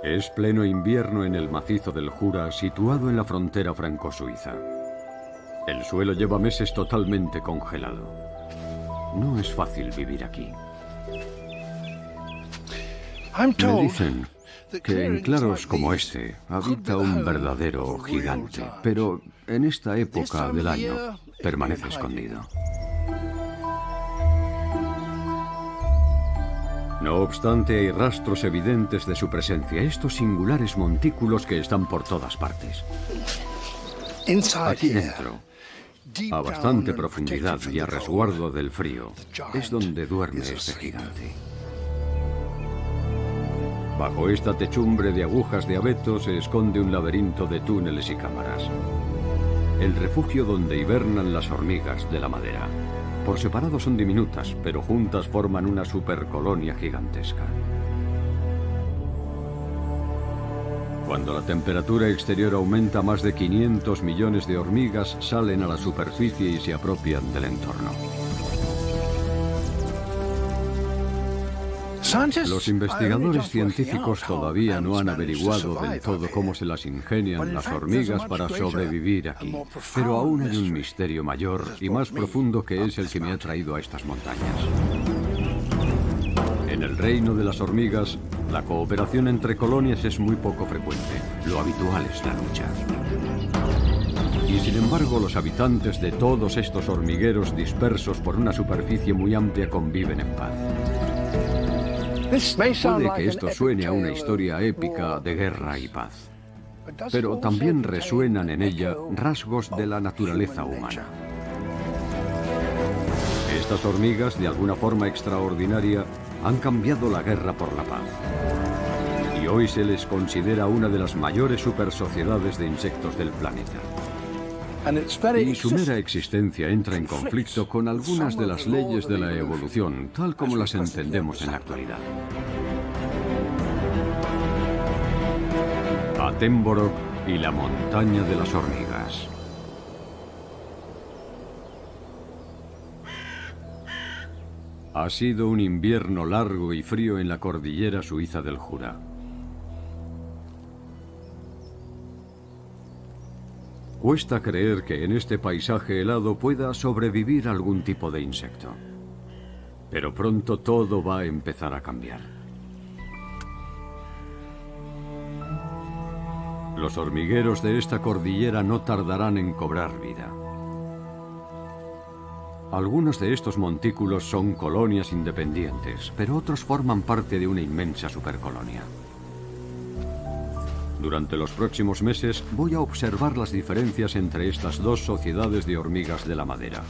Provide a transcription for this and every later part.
Es pleno invierno en el macizo del Jura, situado en la frontera franco-suiza. El suelo lleva meses totalmente congelado. No es fácil vivir aquí. Me dicen que en claros como este habita un verdadero gigante, pero en esta época del año permanece escondido. No obstante, hay rastros evidentes de su presencia, estos singulares montículos que están por todas partes. Aquí dentro, a bastante profundidad y a resguardo del frío, es donde duerme este gigante. Bajo esta techumbre de agujas de abeto se esconde un laberinto de túneles y cámaras. El refugio donde hibernan las hormigas de la madera. Por separado son diminutas, pero juntas forman una supercolonia gigantesca. Cuando la temperatura exterior aumenta, más de 500 millones de hormigas salen a la superficie y se apropian del entorno. Los investigadores científicos todavía no han averiguado del todo cómo se las ingenian las hormigas para sobrevivir aquí. Pero aún hay un misterio mayor y más profundo que es el que me ha traído a estas montañas. En el reino de las hormigas, la cooperación entre colonias es muy poco frecuente. Lo habitual es la lucha. Y sin embargo, los habitantes de todos estos hormigueros dispersos por una superficie muy amplia conviven en paz. Puede que esto suene a una historia épica de guerra y paz, pero también resuenan en ella rasgos de la naturaleza humana. Estas hormigas, de alguna forma extraordinaria, han cambiado la guerra por la paz. Y hoy se les considera una de las mayores supersociedades de insectos del planeta. Y su mera existencia entra en conflicto con algunas de las leyes de la evolución, tal como las entendemos en la actualidad. Attenborough y la montaña de las hormigas. Ha sido un invierno largo y frío en la cordillera suiza del Jura. Cuesta creer que en este paisaje helado pueda sobrevivir algún tipo de insecto. Pero pronto todo va a empezar a cambiar. Los hormigueros de esta cordillera no tardarán en cobrar vida. Algunos de estos montículos son colonias independientes, pero otros forman parte de una inmensa supercolonia. Durante los próximos meses voy a observar las diferencias entre estas dos sociedades de hormigas de la madera.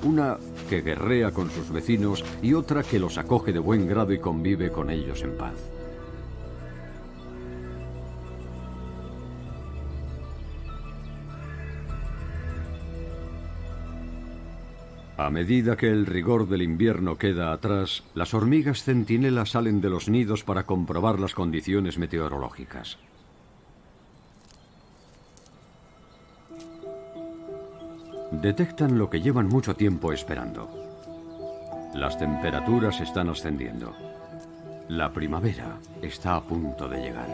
Una que guerrea con sus vecinos y otra que los acoge de buen grado y convive con ellos en paz. A medida que el rigor del invierno queda atrás, las hormigas centinelas salen de los nidos para comprobar las condiciones meteorológicas. Detectan lo que llevan mucho tiempo esperando. Las temperaturas están ascendiendo. La primavera está a punto de llegar.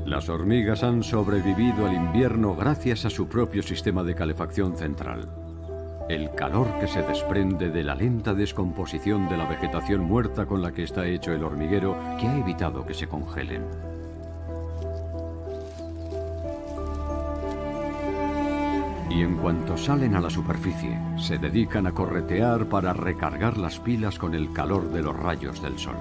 Las hormigas han sobrevivido al invierno gracias a su propio sistema de calefacción central. El calor que se desprende de la lenta descomposición de la vegetación muerta con la que está hecho el hormiguero, que ha evitado que se congelen. Y en cuanto salen a la superficie, se dedican a corretear para recargar las pilas con el calor de los rayos del sol.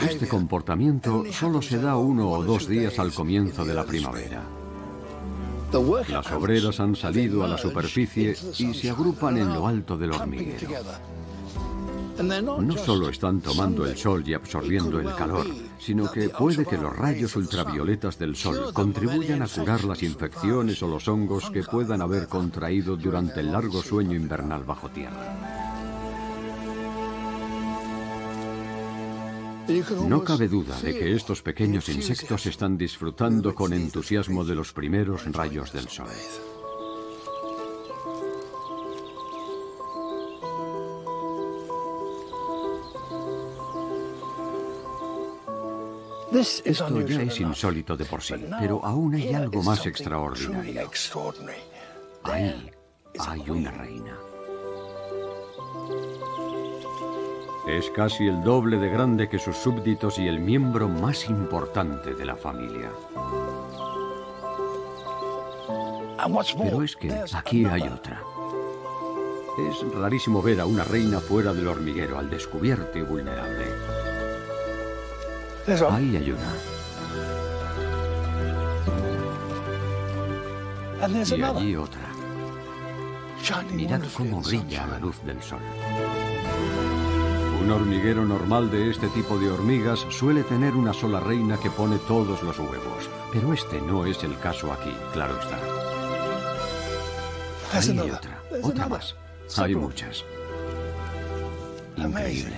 Este comportamiento solo se da 1 o 2 días al comienzo de la primavera. Las obreras han salido a la superficie y se agrupan en lo alto del hormiguero. No solo están tomando el sol y absorbiendo el calor, sino que puede que los rayos ultravioletas del sol contribuyan a curar las infecciones o los hongos que puedan haber contraído durante el largo sueño invernal bajo tierra. No cabe duda de que estos pequeños insectos están disfrutando con entusiasmo de los primeros rayos del sol. Esto ya es insólito de por sí, pero aún hay algo más extraordinario. Ahí hay una reina. Es casi el doble de grande que sus súbditos y el miembro más importante de la familia. Pero es que aquí hay otra. Es rarísimo ver a una reina fuera del hormiguero, al descubierto y vulnerable. Ahí hay una. Y allí otra. Mirad cómo brilla a la luz del sol. Un hormiguero normal de este tipo de hormigas suele tener una sola reina que pone todos los huevos. Pero este no es el caso aquí, claro está. Ahí hay otra. Otra más. Hay muchas. Increíble.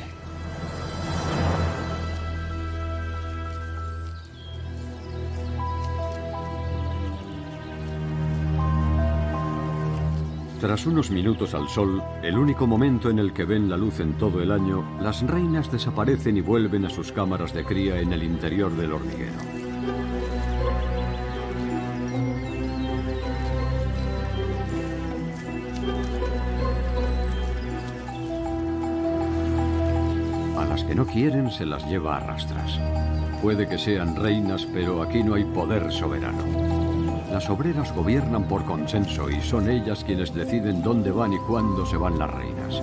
Tras unos minutos al sol, el único momento en el que ven la luz en todo el año, las reinas desaparecen y vuelven a sus cámaras de cría en el interior del hormiguero. A las que no quieren se las lleva a rastras. Puede que sean reinas, pero aquí no hay poder soberano. Las obreras gobiernan por consenso y son ellas quienes deciden dónde van y cuándo se van las reinas.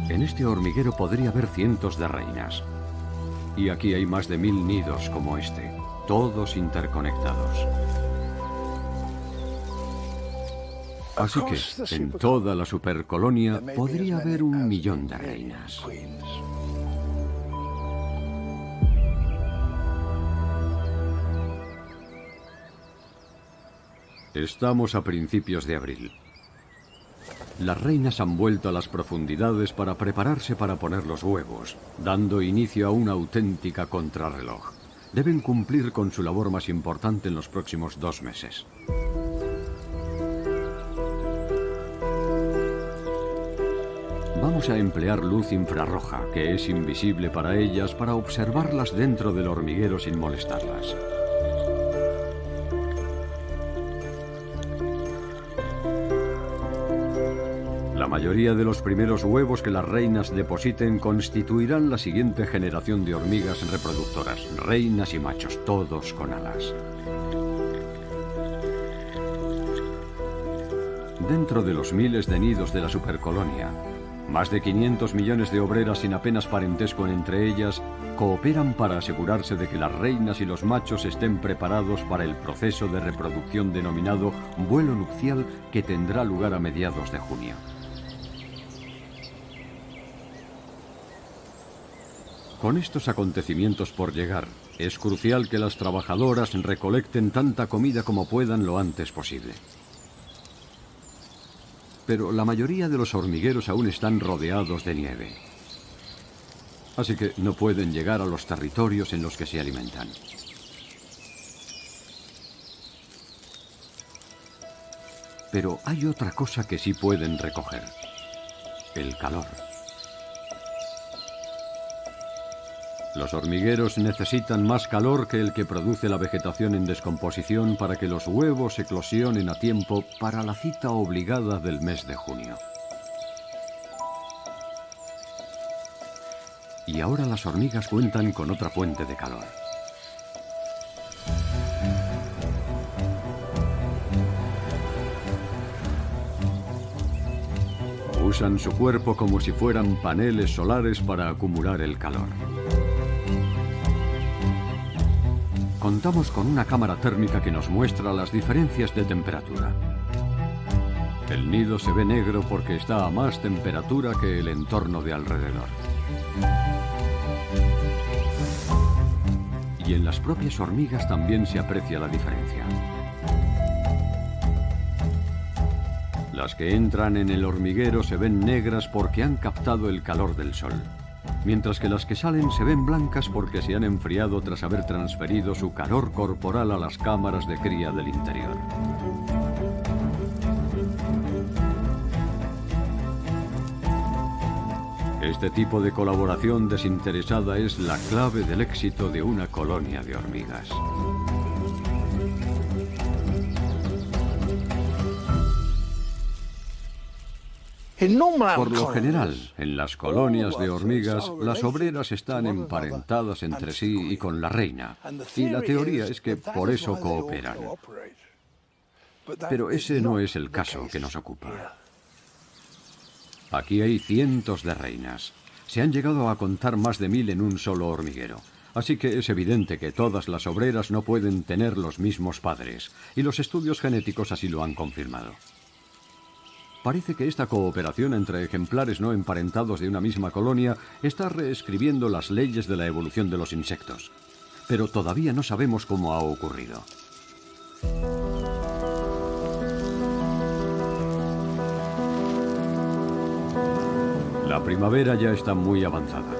En este hormiguero podría haber cientos de reinas. Y aquí hay más de 1000 nidos como este, todos interconectados. Así que, en toda la supercolonia, podría haber 1 millón de reinas. Estamos a principios de abril. Las reinas han vuelto a las profundidades para prepararse para poner los huevos, dando inicio a una auténtica contrarreloj. Deben cumplir con su labor más importante en los próximos 2 meses. Vamos a emplear luz infrarroja, que es invisible para ellas, para observarlas dentro del hormiguero sin molestarlas. La mayoría de los primeros huevos que las reinas depositen constituirán la siguiente generación de hormigas reproductoras, reinas y machos, todos con alas. Dentro de los miles de nidos de la supercolonia, más de 500 millones de obreras sin apenas parentesco entre ellas cooperan para asegurarse de que las reinas y los machos estén preparados para el proceso de reproducción denominado vuelo nupcial que tendrá lugar a mediados de junio. Con estos acontecimientos por llegar, es crucial que las trabajadoras recolecten tanta comida como puedan lo antes posible. Pero la mayoría de los hormigueros aún están rodeados de nieve. Así que no pueden llegar a los territorios en los que se alimentan. Pero hay otra cosa que sí pueden recoger: el calor. Los hormigueros necesitan más calor que el que produce la vegetación en descomposición para que los huevos eclosionen a tiempo para la cita obligada del mes de junio. Y ahora las hormigas cuentan con otra fuente de calor. Usan su cuerpo como si fueran paneles solares para acumular el calor. contamos con una cámara térmica que nos muestra las diferencias de temperatura. El nido se ve negro porque está a más temperatura que el entorno de alrededor. Y en las propias hormigas también se aprecia la diferencia. Las que entran en el hormiguero se ven negras porque han captado el calor del sol, mientras que las que salen se ven blancas porque se han enfriado tras haber transferido su calor corporal a las cámaras de cría del interior. Este tipo de colaboración desinteresada es la clave del éxito de una colonia de hormigas. Por lo general, en las colonias de hormigas, las obreras están emparentadas entre sí y con la reina, y la teoría es que por eso cooperan. Pero ese no es el caso que nos ocupa. Aquí hay cientos de reinas. Se han llegado a contar más de 1000 en un solo hormiguero. Así que es evidente que todas las obreras no pueden tener los mismos padres, y los estudios genéticos así lo han confirmado. Parece que esta cooperación entre ejemplares no emparentados de una misma colonia está reescribiendo las leyes de la evolución de los insectos. Pero todavía no sabemos cómo ha ocurrido. La primavera ya está muy avanzada.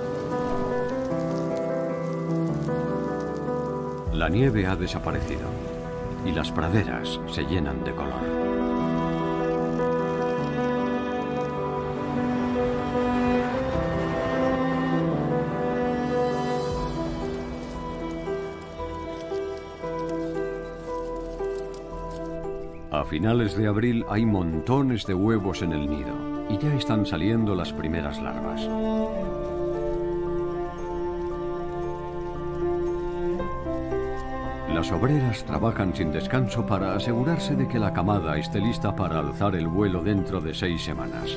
La nieve ha desaparecido y las praderas se llenan de color. A finales de abril hay montones de huevos en el nido y ya están saliendo las primeras larvas. Las obreras trabajan sin descanso para asegurarse de que la camada esté lista para alzar el vuelo dentro de 6 semanas,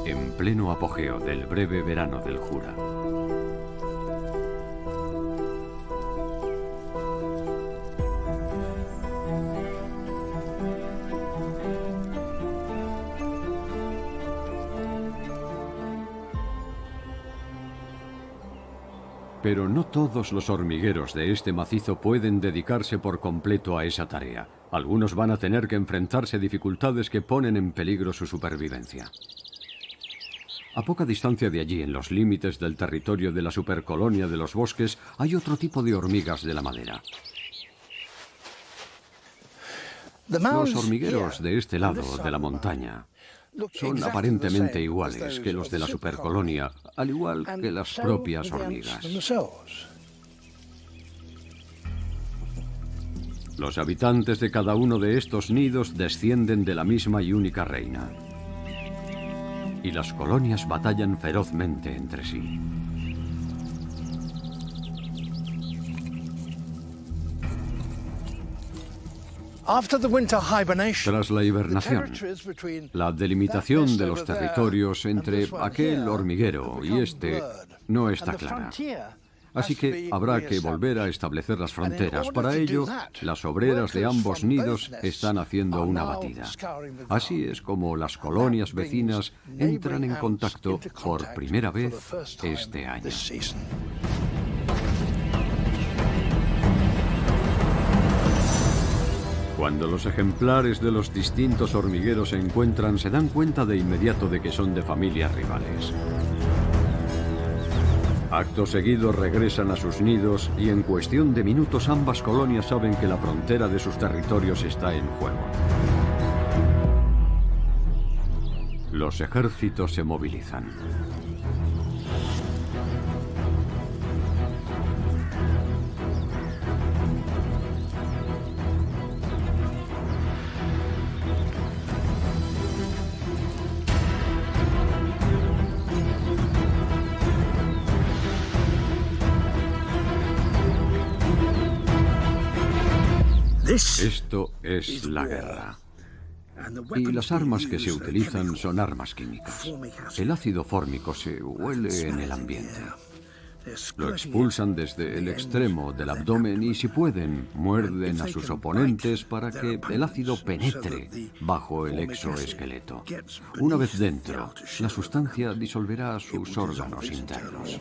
en pleno apogeo del breve verano del Jura. Pero no todos los hormigueros de este macizo pueden dedicarse por completo a esa tarea. Algunos van a tener que enfrentarse a dificultades que ponen en peligro su supervivencia. A poca distancia de allí, en los límites del territorio de la supercolonia de los bosques, hay otro tipo de hormigas de la madera. Los hormigueros de este lado de la montaña son aparentemente iguales que los de la supercolonia, al igual que las propias hormigas. Los habitantes de cada uno de estos nidos descienden de la misma y única reina. Y las colonias batallan ferozmente entre sí. Tras la hibernación, la delimitación de los territorios entre aquel hormiguero y este no está clara. Así que habrá que volver a establecer las fronteras. Para ello, las obreras de ambos nidos están haciendo una batida. Así es como las colonias vecinas entran en contacto por primera vez este año. Cuando los ejemplares de los distintos hormigueros se encuentran, se dan cuenta de inmediato de que son de familias rivales. Acto seguido regresan a sus nidos y en cuestión de minutos ambas colonias saben que la frontera de sus territorios está en juego. Los ejércitos se movilizan. Esto es la guerra. Y las armas que se utilizan son armas químicas. El ácido fórmico se huele en el ambiente. Lo expulsan desde el extremo del abdomen y, si pueden, muerden a sus oponentes para que el ácido penetre bajo el exoesqueleto. Una vez dentro, la sustancia disolverá sus órganos internos.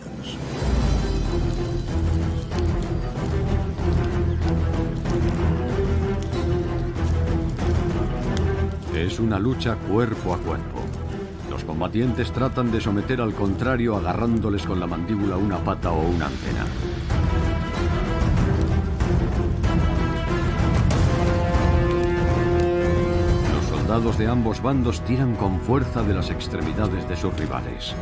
Es una lucha cuerpo a cuerpo. Los combatientes tratan de someter al contrario agarrándoles con la mandíbula una pata o una antena. Los soldados de ambos bandos tiran con fuerza de las extremidades de sus rivales.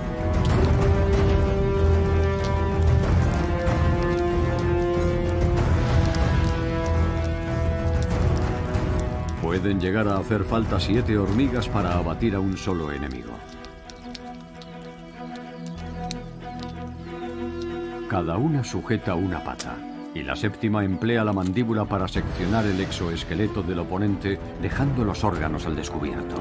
Pueden llegar a hacer falta 7 hormigas para abatir a un solo enemigo. Cada una sujeta una pata, y la séptima emplea la mandíbula para seccionar el exoesqueleto del oponente, dejando los órganos al descubierto.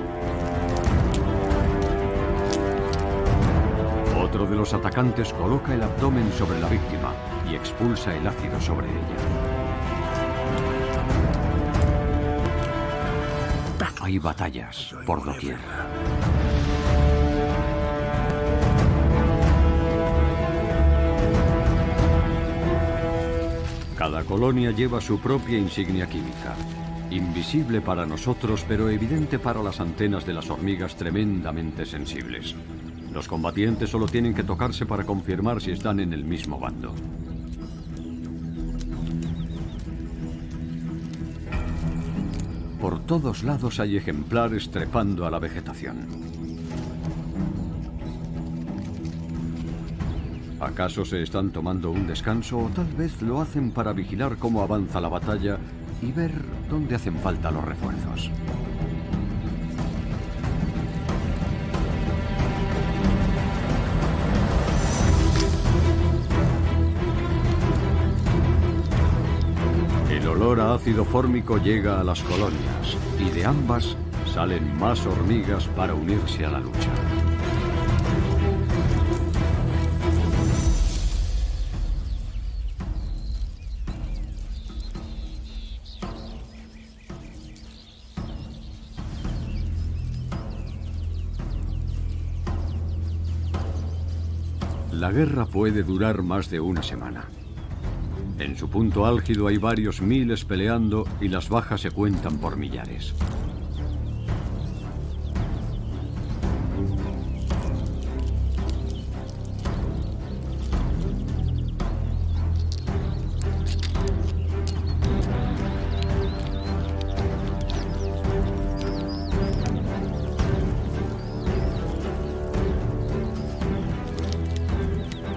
Otro de los atacantes coloca el abdomen sobre la víctima y expulsa el ácido sobre ella. Hay batallas por doquier. Cada colonia lleva su propia insignia química. Invisible para nosotros, pero evidente para las antenas de las hormigas tremendamente sensibles. Los combatientes solo tienen que tocarse para confirmar si están en el mismo bando. Por todos lados hay ejemplares trepando a la vegetación. ¿Acaso se están tomando un descanso o tal vez lo hacen para vigilar cómo avanza la batalla y ver dónde hacen falta los refuerzos? El olor a ácido fórmico llega a las colonias y de ambas salen más hormigas para unirse a la lucha. La guerra puede durar más de una semana. En su punto álgido hay varios miles peleando y las bajas se cuentan por millares.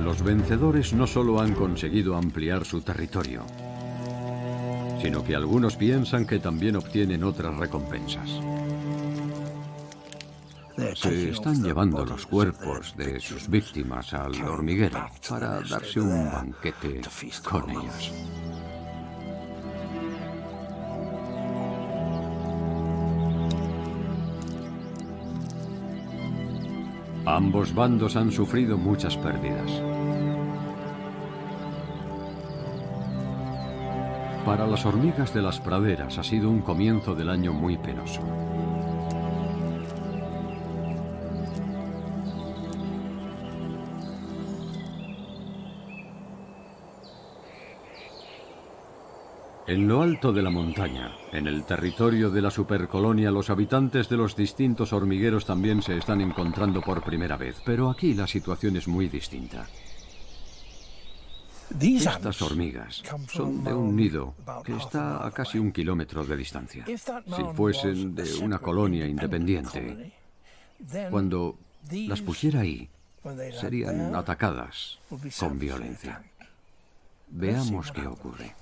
Los vencedores no solo han conseguido ampliar su territorio, sino que algunos piensan que también obtienen otras recompensas. Se están llevando los cuerpos de sus víctimas al hormiguero para darse un banquete con ellos. Ambos bandos han sufrido muchas pérdidas. Para las hormigas de las praderas ha sido un comienzo del año muy penoso. En lo alto de la montaña, en el territorio de la supercolonia, los habitantes de los distintos hormigueros también se están encontrando por primera vez, pero aquí la situación es muy distinta. Estas hormigas son de un nido que está a casi 1 kilómetro de distancia. Si fuesen de una colonia independiente, cuando las pusiera ahí, serían atacadas con violencia. Veamos qué ocurre.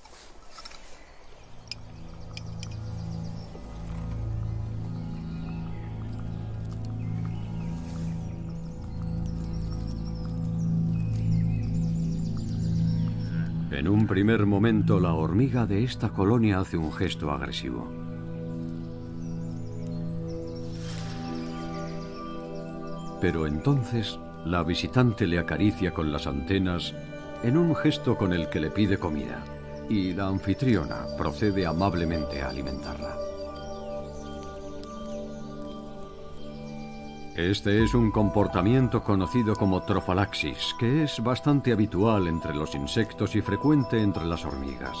En un primer momento, la hormiga de esta colonia hace un gesto agresivo. Pero entonces, la visitante le acaricia con las antenas en un gesto con el que le pide comida, y la anfitriona procede amablemente a alimentarla. Este es un comportamiento conocido como trofalaxis, que es bastante habitual entre los insectos y frecuente entre las hormigas.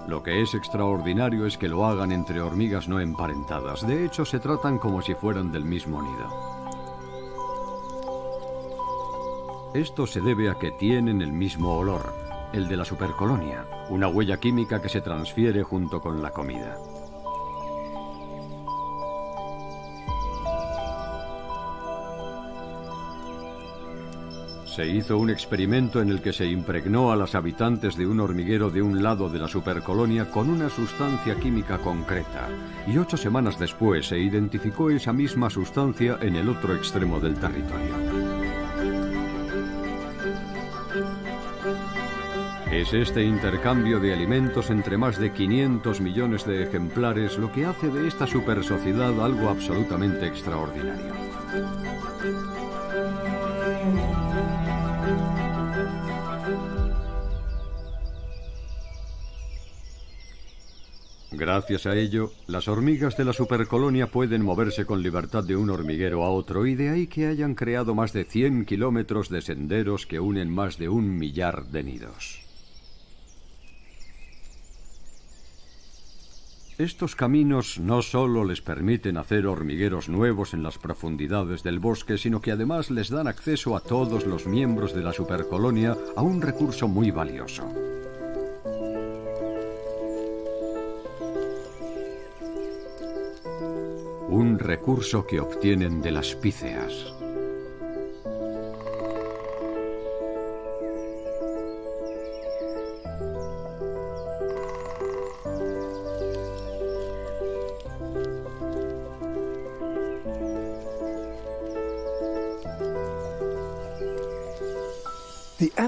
Lo que es extraordinario es que lo hagan entre hormigas no emparentadas. De hecho, se tratan como si fueran del mismo nido. Esto se debe a que tienen el mismo olor, el de la supercolonia, una huella química que se transfiere junto con la comida. Se hizo un experimento en el que se impregnó a las habitantes de un hormiguero de un lado de la supercolonia con una sustancia química concreta, y 8 semanas después se identificó esa misma sustancia en el otro extremo del territorio. Es este intercambio de alimentos entre más de 500 millones de ejemplares lo que hace de esta supersociedad algo absolutamente extraordinario. Gracias a ello, las hormigas de la supercolonia pueden moverse con libertad de un hormiguero a otro, y de ahí que hayan creado más de 100 kilómetros de senderos que unen más de 1 millar de nidos. Estos caminos no solo les permiten hacer hormigueros nuevos en las profundidades del bosque, sino que además les dan acceso a todos los miembros de la supercolonia a un recurso muy valioso. Un recurso que obtienen de las píceas.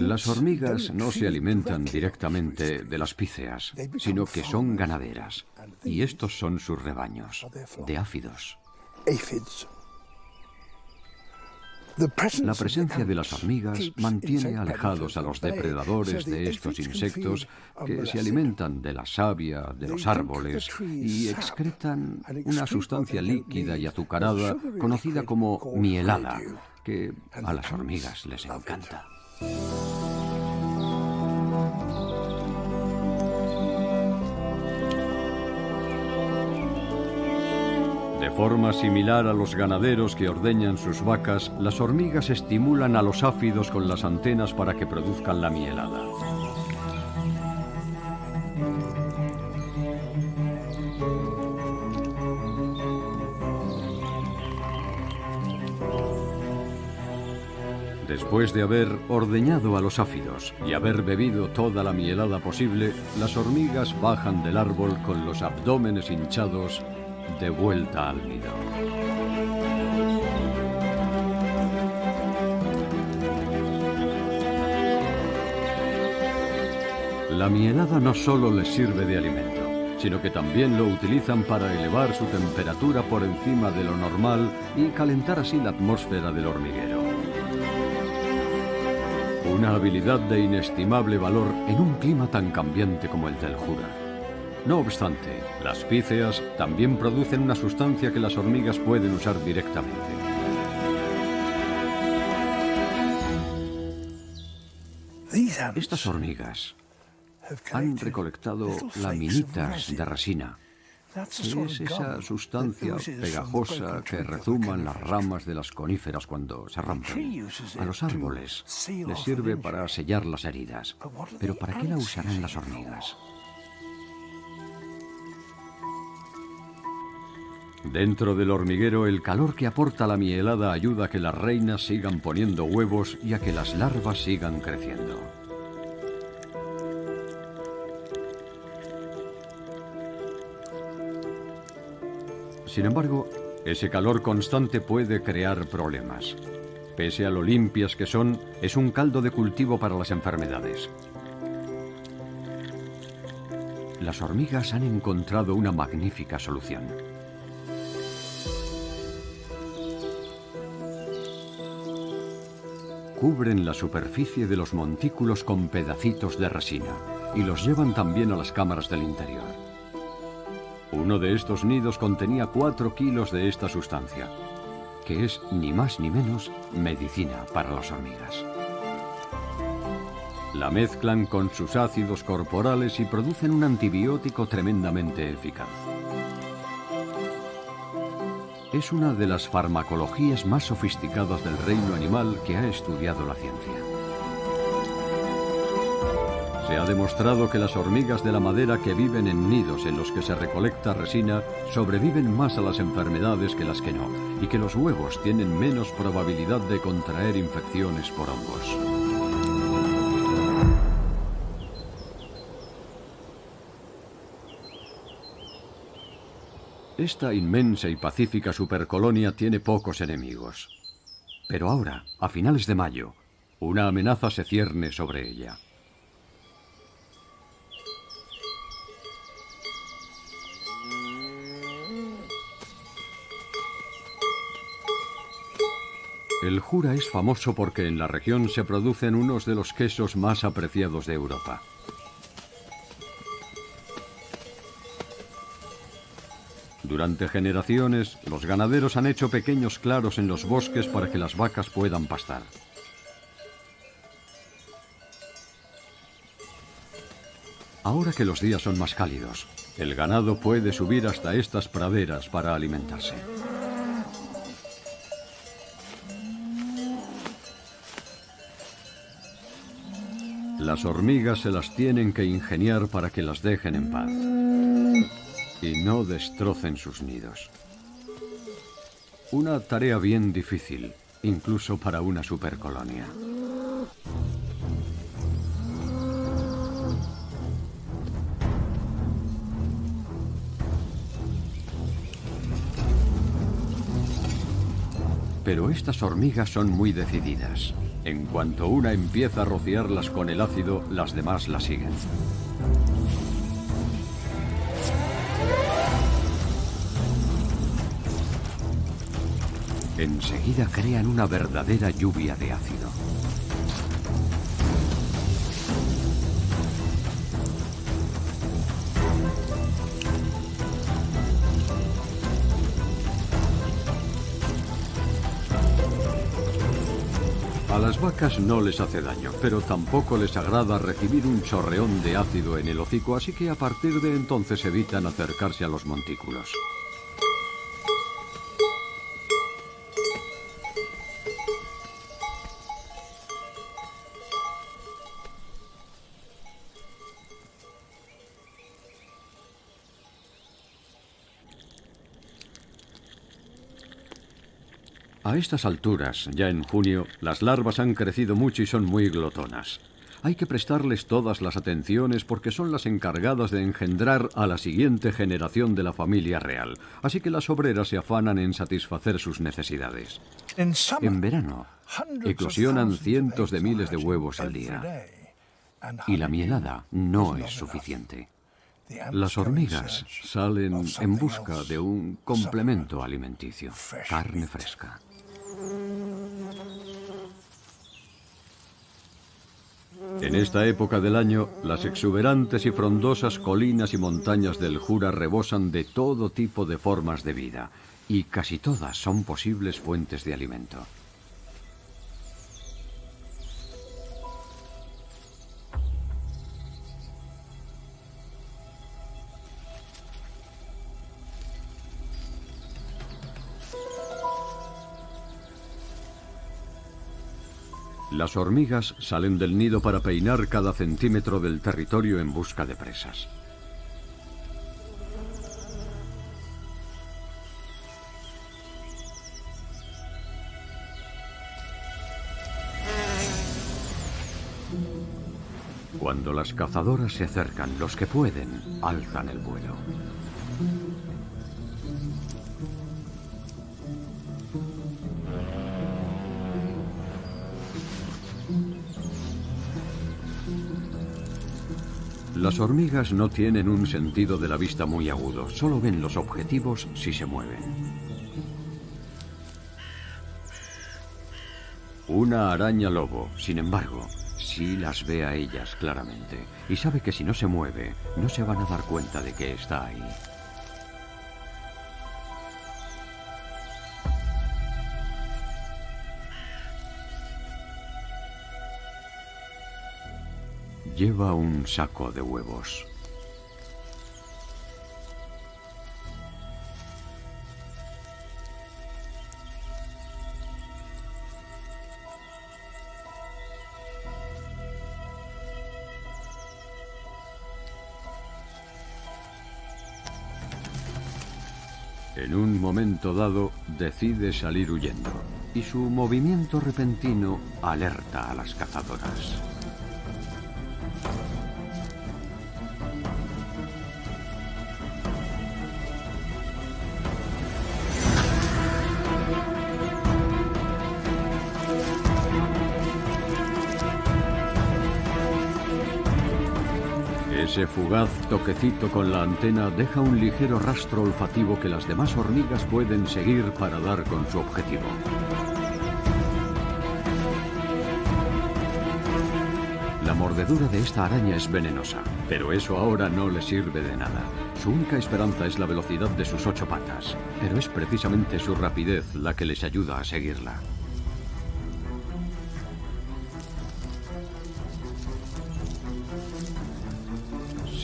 Las hormigas no se alimentan directamente de las píceas, sino que son ganaderas, y estos son sus rebaños, de áfidos. La presencia de las hormigas mantiene alejados a los depredadores de estos insectos que se alimentan de la savia de los árboles y excretan una sustancia líquida y azucarada conocida como mielada, que a las hormigas les encanta. De forma similar a los ganaderos que ordeñan sus vacas, las hormigas estimulan a los áfidos con las antenas para que produzcan la mielada. Después de haber ordeñado a los áfidos y haber bebido toda la mielada posible, las hormigas bajan del árbol con los abdómenes hinchados de vuelta al nido. La mielada no solo les sirve de alimento, sino que también lo utilizan para elevar su temperatura por encima de lo normal y calentar así la atmósfera del hormiguero. Una habilidad de inestimable valor en un clima tan cambiante como el del Jura. No obstante, las píceas también producen una sustancia que las hormigas pueden usar directamente. Estas hormigas han recolectado laminitas de resina, que es esa sustancia pegajosa que rezuman las ramas de las coníferas cuando se rompen. A los árboles les sirve para sellar las heridas, pero ¿para qué la usarán las hormigas? Dentro del hormiguero, el calor que aporta la mielada ayuda a que las reinas sigan poniendo huevos y a que las larvas sigan creciendo. Sin embargo, ese calor constante puede crear problemas. Pese a lo limpias que son, es un caldo de cultivo para las enfermedades. Las hormigas han encontrado una magnífica solución. cubren la superficie de los montículos con pedacitos de resina y los llevan también a las cámaras del interior. Uno de estos nidos contenía 4 kilos de esta sustancia, que es ni más ni menos medicina para las hormigas. La mezclan con sus ácidos corporales y producen un antibiótico tremendamente eficaz. Es una de las farmacologías más sofisticadas del reino animal que ha estudiado la ciencia. Se ha demostrado que las hormigas de la madera que viven en nidos en los que se recolecta resina sobreviven más a las enfermedades que las que no, y que los huevos tienen menos probabilidad de contraer infecciones por hongos. Esta inmensa y pacífica supercolonia tiene pocos enemigos. Pero ahora, a finales de mayo, una amenaza se cierne sobre ella. El Jura es famoso porque en la región se producen unos de los quesos más apreciados de Europa. Durante generaciones, los ganaderos han hecho pequeños claros en los bosques para que las vacas puedan pastar. Ahora que los días son más cálidos, el ganado puede subir hasta estas praderas para alimentarse. Las hormigas se las tienen que ingeniar para que las dejen en paz y no destrocen sus nidos. Una tarea bien difícil, incluso para una supercolonia. Pero estas hormigas son muy decididas. En cuanto una empieza a rociarlas con el ácido, las demás la siguen. Enseguida crean una verdadera lluvia de ácido. A las vacas no les hace daño, pero tampoco les agrada recibir un chorreón de ácido en el hocico, así que a partir de entonces evitan acercarse a los montículos. A estas alturas, ya en junio, las larvas han crecido mucho y son muy glotonas. Hay que prestarles todas las atenciones porque son las encargadas de engendrar a la siguiente generación de la familia real, así que las obreras se afanan en satisfacer sus necesidades. En verano, eclosionan cientos de miles de huevos al día, y la mielada no es suficiente. Las hormigas salen en busca de un complemento alimenticio, carne fresca. En esta época del año, las exuberantes y frondosas colinas y montañas del Jura rebosan de todo tipo de formas de vida, y casi todas son posibles fuentes de alimento. Las hormigas salen del nido para peinar cada centímetro del territorio en busca de presas. Cuando las cazadoras se acercan, los que pueden, alzan el vuelo. Las hormigas no tienen un sentido de la vista muy agudo, solo ven los objetivos si se mueven. Una araña lobo, sin embargo, sí las ve a ellas claramente y sabe que si no se mueve, no se van a dar cuenta de que está ahí. Lleva un saco de huevos. En un momento dado, decide salir huyendo, y su movimiento repentino alerta a las cazadoras. Ese fugaz toquecito con la antena deja un ligero rastro olfativo que las demás hormigas pueden seguir para dar con su objetivo. La mordedura de esta araña es venenosa, pero eso ahora no le sirve de nada. Su única esperanza es la velocidad de sus 8 patas, pero es precisamente su rapidez la que les ayuda a seguirla.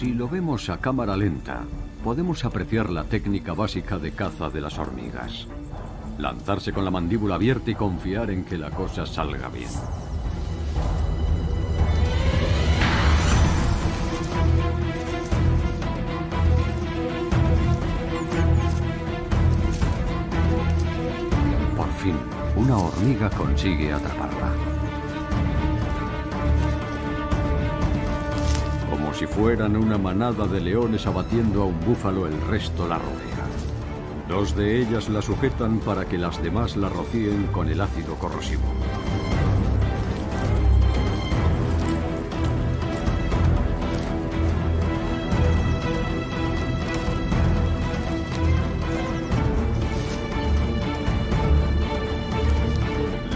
Si lo vemos a cámara lenta, podemos apreciar la técnica básica de caza de las hormigas. Lanzarse con la mandíbula abierta y confiar en que la cosa salga bien. Por fin, una hormiga consigue atraparla. Como si fueran una manada de leones abatiendo a un búfalo, el resto la rodea. 2 de ellas la sujetan para que las demás la rocíen con el ácido corrosivo.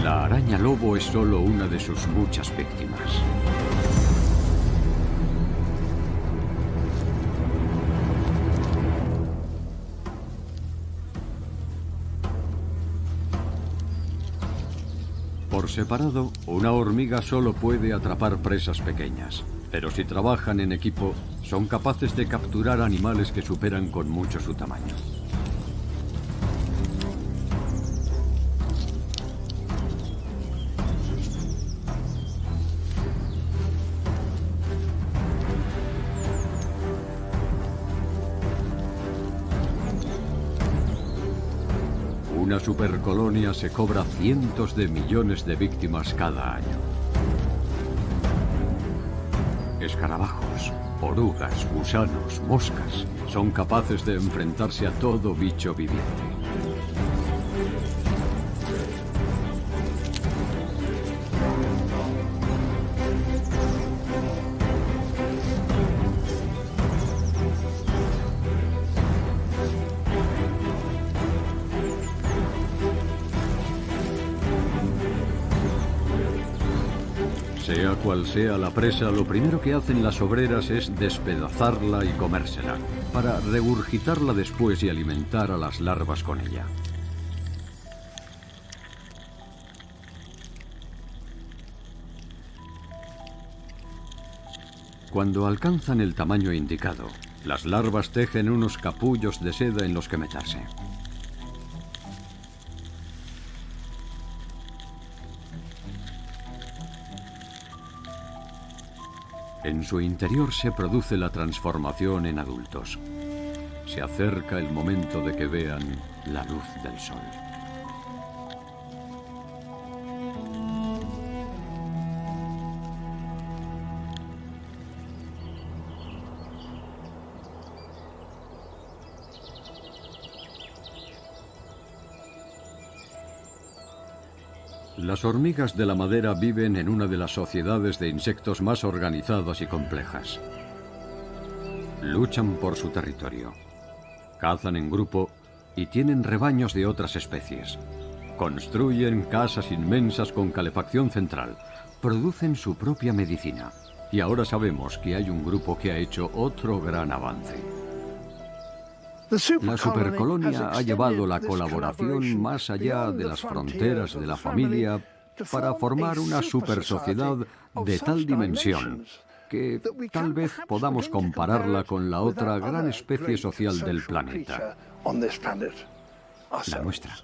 La araña lobo es solo una de sus muchas víctimas. Por separado, una hormiga solo puede atrapar presas pequeñas, pero si trabajan en equipo, son capaces de capturar animales que superan con mucho su tamaño. Una supercolonia se cobra cientos de millones de víctimas cada año. Escarabajos, orugas, gusanos, moscas son capaces de enfrentarse a todo bicho viviente. Sea cual sea la presa, lo primero que hacen las obreras es despedazarla y comérsela, para regurgitarla después y alimentar a las larvas con ella. Cuando alcanzan el tamaño indicado, las larvas tejen unos capullos de seda en los que meterse. En su interior se produce la transformación en adultos. Se acerca el momento de que vean la luz del sol. Las hormigas de la madera viven en una de las sociedades de insectos más organizadas y complejas. Luchan por su territorio, cazan en grupo y tienen rebaños de otras especies. Construyen casas inmensas con calefacción central. Producen su propia medicina. Y ahora sabemos que hay un grupo que ha hecho otro gran avance. La supercolonia ha llevado la colaboración más allá de las fronteras de la familia para formar una supersociedad de tal dimensión que tal vez podamos compararla con la otra gran especie social del planeta, la nuestra.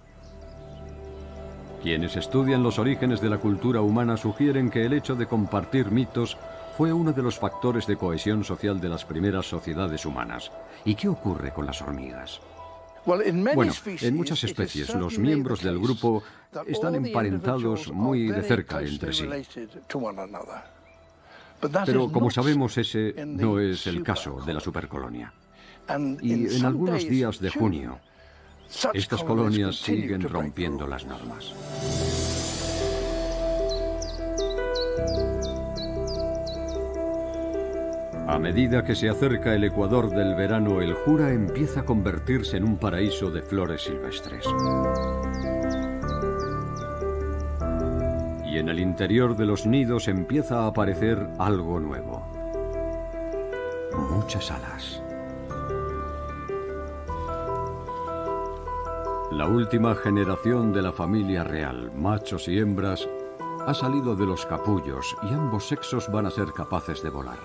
Quienes estudian los orígenes de la cultura humana sugieren que el hecho de compartir mitos fue uno de los factores de cohesión social de las primeras sociedades humanas. ¿Y qué ocurre con las hormigas? Bueno, en muchas especies los miembros del grupo están emparentados muy de cerca entre sí. Pero como sabemos, ese no es el caso de la supercolonia. Y en algunos días de junio, estas colonias siguen rompiendo las normas. A medida que se acerca el ecuador del verano, el Jura empieza a convertirse en un paraíso de flores silvestres. Y en el interior de los nidos empieza a aparecer algo nuevo. Muchas alas. La última generación de la familia real, machos y hembras, ha salido de los capullos y ambos sexos van a ser capaces de volar.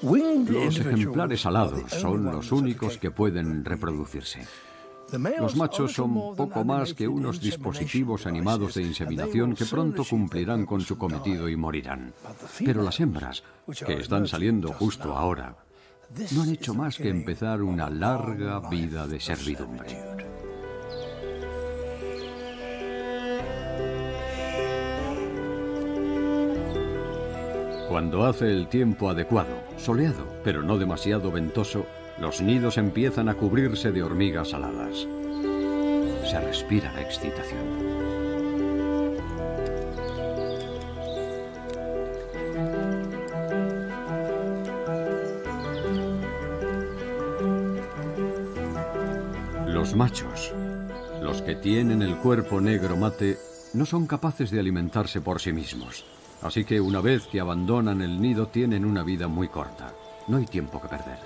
Los ejemplares alados son los únicos que pueden reproducirse. Los machos son poco más que unos dispositivos animados de inseminación que pronto cumplirán con su cometido y morirán. Pero las hembras, que están saliendo justo ahora, no han hecho más que empezar una larga vida de servidumbre. Cuando hace el tiempo adecuado, soleado, pero no demasiado ventoso, los nidos empiezan a cubrirse de hormigas aladas. Se respira la excitación. Los machos, los que tienen el cuerpo negro mate, no son capaces de alimentarse por sí mismos. Así que una vez que abandonan el nido tienen una vida muy corta. No hay tiempo que perder.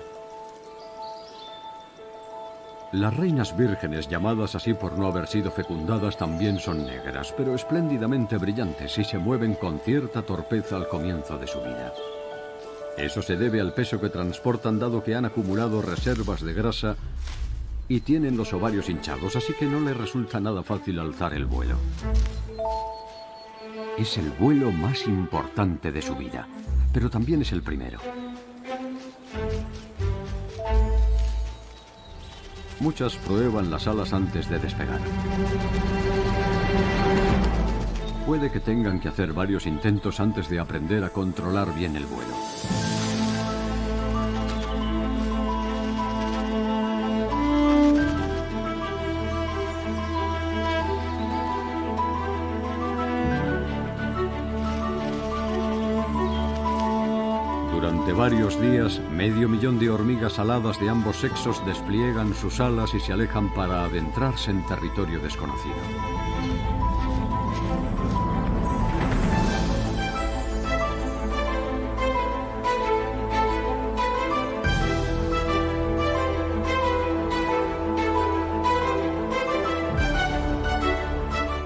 Las reinas vírgenes, llamadas así por no haber sido fecundadas, también son negras, pero espléndidamente brillantes y se mueven con cierta torpeza al comienzo de su vida. Eso se debe al peso que transportan, dado que han acumulado reservas de grasa y tienen los ovarios hinchados, así que no les resulta nada fácil alzar el vuelo. Es el vuelo más importante de su vida, pero también es el primero. Muchas prueban las alas antes de despegar. Puede que tengan que hacer varios intentos antes de aprender a controlar bien el vuelo. Durante varios días, 500.000 de hormigas aladas de ambos sexos despliegan sus alas y se alejan para adentrarse en territorio desconocido.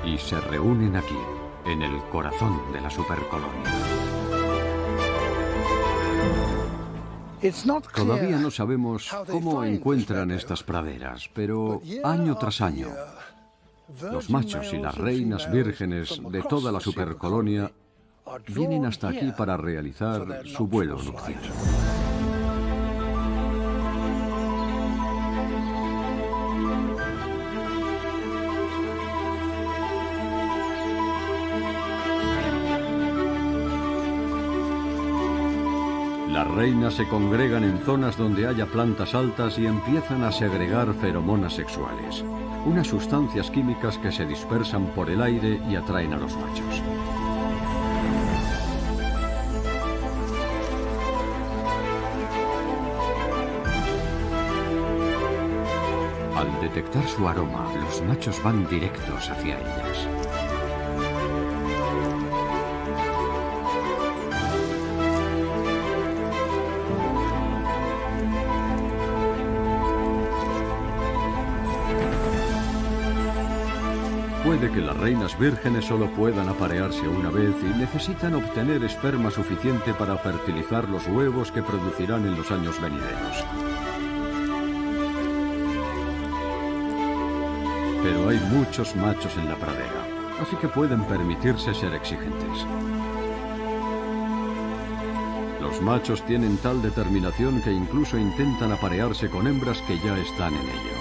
Y se reúnen aquí, en el corazón de la supercolonia. Todavía no sabemos cómo encuentran estas praderas, pero año tras año, los machos y las reinas vírgenes de toda la supercolonia vienen hasta aquí para realizar su vuelo nupcial. Las reinas se congregan en zonas donde haya plantas altas y empiezan a segregar feromonas sexuales, unas sustancias químicas que se dispersan por el aire y atraen a los machos. Al Al detectar su aroma, los machos van directos hacia ellas. Puede que las reinas vírgenes solo puedan aparearse una vez y necesitan obtener esperma suficiente para fertilizar los huevos que producirán en los años venideros. Pero hay muchos machos en la pradera, así que pueden permitirse ser exigentes. Los machos tienen tal determinación que incluso intentan aparearse con hembras que ya están en ello.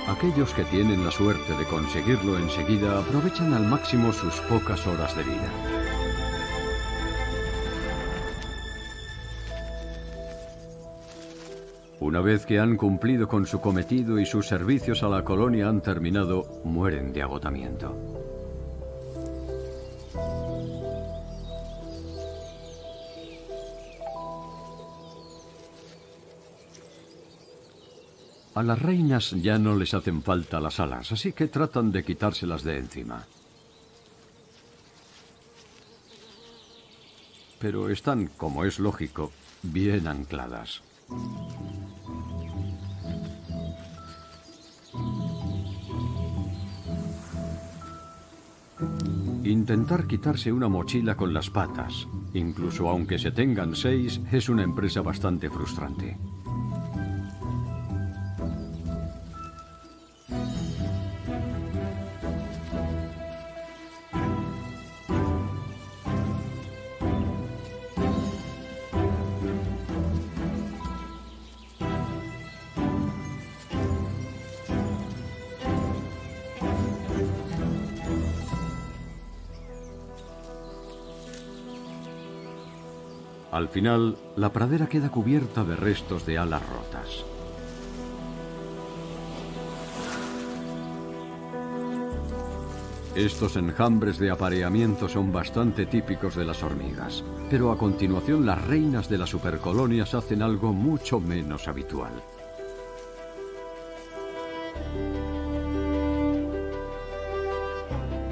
Aquellos que tienen la suerte de conseguirlo enseguida aprovechan al máximo sus pocas horas de vida. Una vez que han cumplido con su cometido y sus servicios a la colonia han terminado, mueren de agotamiento. A las reinas ya no les hacen falta las alas, así que tratan de quitárselas de encima. Pero están, como es lógico, bien ancladas. Intentar quitarse una mochila con las patas, incluso aunque se tengan 6, es una empresa bastante frustrante. Al final, la pradera queda cubierta de restos de alas rotas. Estos enjambres de apareamiento son bastante típicos de las hormigas, pero a continuación las reinas de las supercolonias hacen algo mucho menos habitual.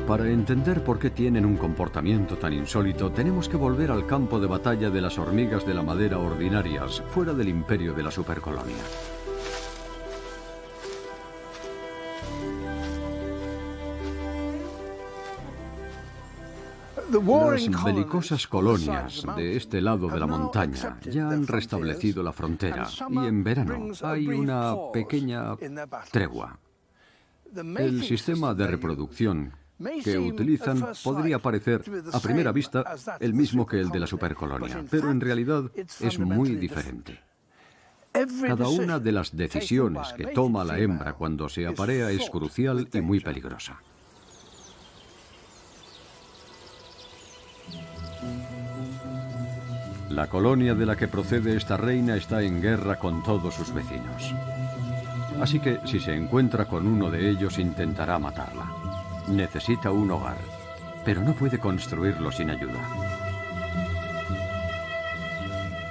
Para entender por qué tienen un comportamiento tan insólito, tenemos que volver al campo de batalla de las hormigas de la madera ordinarias, fuera del imperio de la supercolonia. Las belicosas colonias de este lado de la montaña ya han restablecido la frontera y en verano hay una pequeña tregua. El sistema de reproducción que utilizan podría parecer, a primera vista, el mismo que el de la supercolonia, pero en realidad es muy diferente. Cada una de las decisiones que toma la hembra cuando se aparea es crucial y muy peligrosa. La colonia de la que procede esta reina está en guerra con todos sus vecinos. Así que, si se encuentra con uno de ellos, intentará matarla. Necesita un hogar, pero no puede construirlo sin ayuda.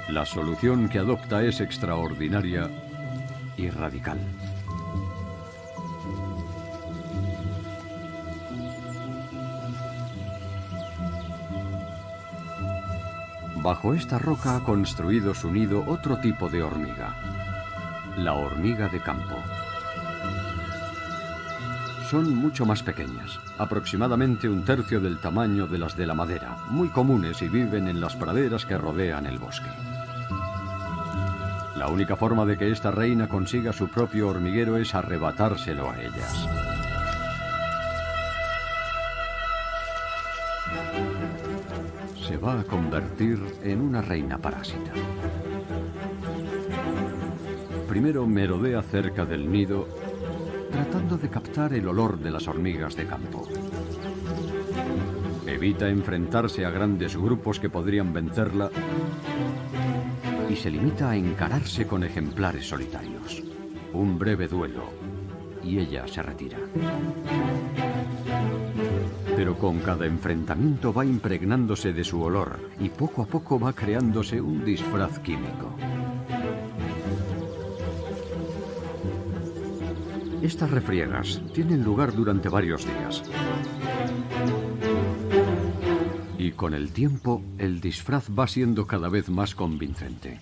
La solución que adopta es extraordinaria y radical. Bajo esta roca ha construido su nido otro tipo de hormiga, la hormiga de campo. Son mucho más pequeñas, aproximadamente un tercio del tamaño de las de la madera, muy comunes y viven en las praderas que rodean el bosque. La única forma de que esta reina consiga su propio hormiguero es arrebatárselo a ellas. Se va a convertir en una reina parásita. Primero merodea cerca del nido, tratando de captar el olor de las hormigas de campo. Evita enfrentarse a grandes grupos que podrían vencerla y se limita a encararse con ejemplares solitarios. Un breve duelo y ella se retira. Pero con cada enfrentamiento va impregnándose de su olor y poco a poco va creándose un disfraz químico. Estas refriegas tienen lugar durante varios días. Y con el tiempo, el disfraz va siendo cada vez más convincente.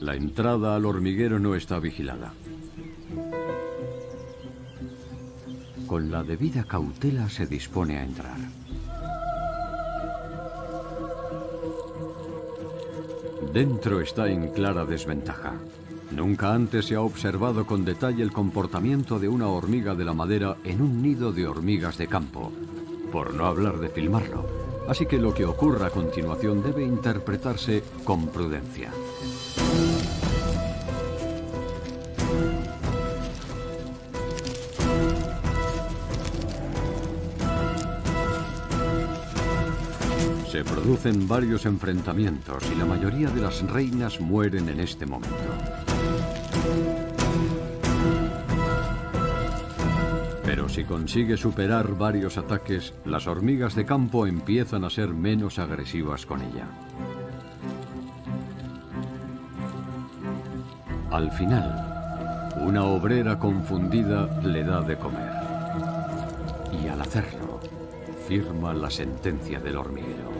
La entrada al hormiguero no está vigilada. Con la debida cautela se dispone a entrar. Dentro está en clara desventaja. Nunca antes se ha observado con detalle el comportamiento de una hormiga de la madera en un nido de hormigas de campo, por no hablar de filmarlo. Así que lo que ocurra a continuación debe interpretarse con prudencia. Se producen varios enfrentamientos y la mayoría de las reinas mueren en este momento. Pero si consigue superar varios ataques, las hormigas de campo empiezan a ser menos agresivas con ella. Al final, una obrera confundida le da de comer. Y al hacerlo, firma la sentencia del hormiguero.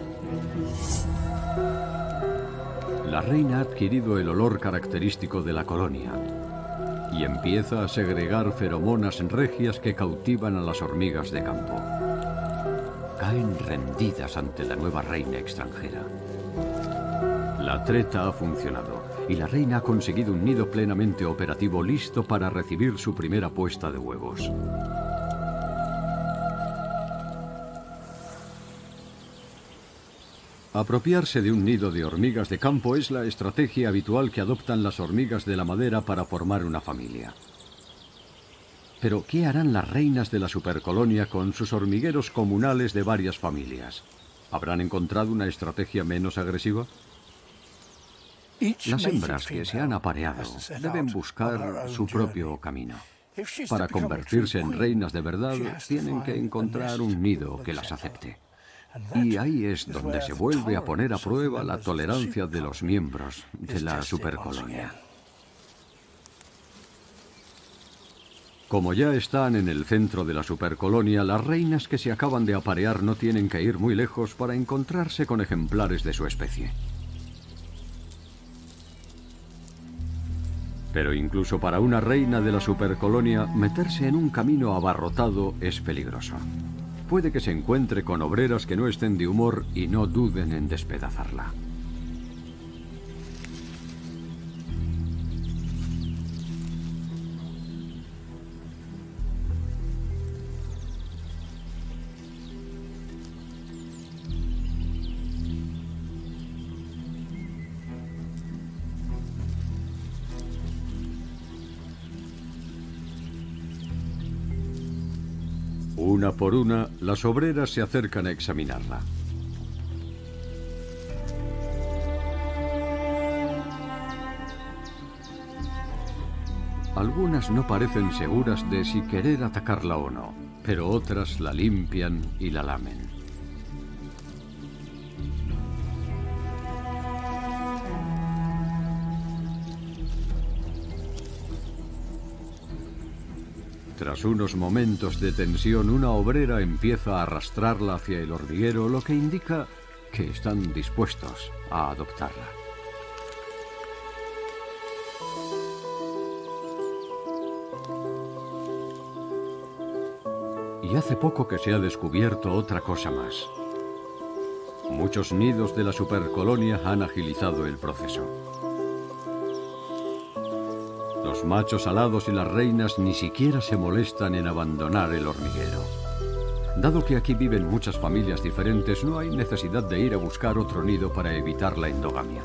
La reina ha adquirido el olor característico de la colonia y empieza a segregar feromonas regias que cautivan a las hormigas de campo. Caen rendidas ante la nueva reina extranjera. La treta ha funcionado y la reina ha conseguido un nido plenamente operativo listo para recibir su primera puesta de huevos. Apropiarse de un nido de hormigas de campo es la estrategia habitual que adoptan las hormigas de la madera para formar una familia. Pero, ¿qué harán las reinas de la supercolonia con sus hormigueros comunales de varias familias? ¿Habrán encontrado una estrategia menos agresiva? Las hembras que se han apareado deben buscar su propio camino. Para convertirse en reinas de verdad, tienen que encontrar un nido que las acepte. Y ahí es donde se vuelve a poner a prueba la tolerancia de los miembros de la supercolonia. Como ya están en el centro de la supercolonia, las reinas que se acaban de aparear no tienen que ir muy lejos para encontrarse con ejemplares de su especie. Pero incluso para una reina de la supercolonia, meterse en un camino abarrotado es peligroso. Puede que se encuentre con obreras que no estén de humor y no duden en despedazarla. Una por una, las obreras se acercan a examinarla. Algunas no parecen seguras de si querer atacarla o no, pero otras la limpian y la lamen. Tras unos momentos de tensión, una obrera empieza a arrastrarla hacia el hormiguero, lo que indica que están dispuestos a adoptarla. Y hace poco que se ha descubierto otra cosa más. Muchos nidos de la supercolonia han agilizado el proceso. Los machos alados y las reinas ni siquiera se molestan en abandonar el hormiguero. Dado que aquí viven muchas familias diferentes, no hay necesidad de ir a buscar otro nido para evitar la endogamia.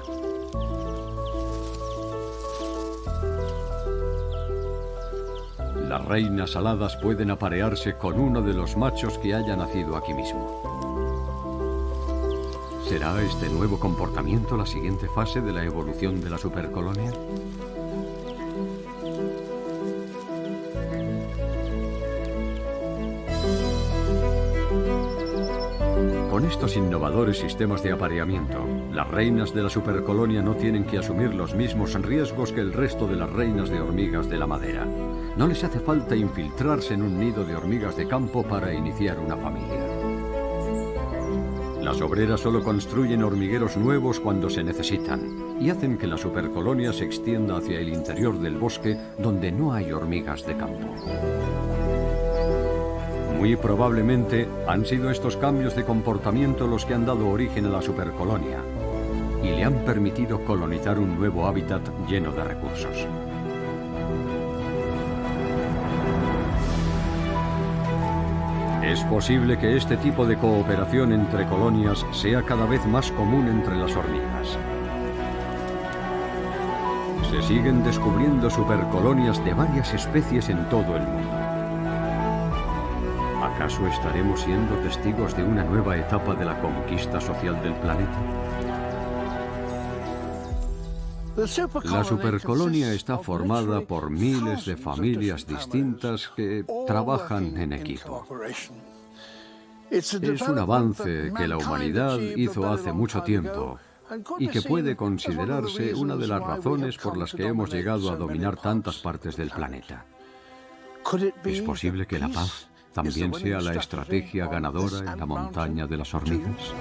La Las reinas aladas pueden aparearse con uno de los machos que haya nacido aquí mismo. ¿Será este nuevo comportamiento la siguiente fase de la evolución de la supercolonia? Con estos innovadores sistemas de apareamiento, las reinas de la supercolonia no tienen que asumir los mismos riesgos que el resto de las reinas de hormigas de la madera. No les hace falta infiltrarse en un nido de hormigas de campo para iniciar una familia. Las obreras solo construyen hormigueros nuevos cuando se necesitan y hacen que la supercolonia se extienda hacia el interior del bosque donde no hay hormigas de campo. Muy probablemente han sido estos cambios de comportamiento los que han dado origen a la supercolonia y le han permitido colonizar un nuevo hábitat lleno de recursos. Es posible que este tipo de cooperación entre colonias sea cada vez más común entre las hormigas. Se siguen descubriendo supercolonias de varias especies en todo el mundo. ¿Acaso estaremos siendo testigos de una nueva etapa de la conquista social del planeta? La supercolonia está formada por miles de familias distintas que trabajan en equipo. Es un avance que la humanidad hizo hace mucho tiempo y que puede considerarse una de las razones por las que hemos llegado a dominar tantas partes del planeta. ¿Es posible que la paz también sea la estrategia ganadora en la montaña de las hormigas?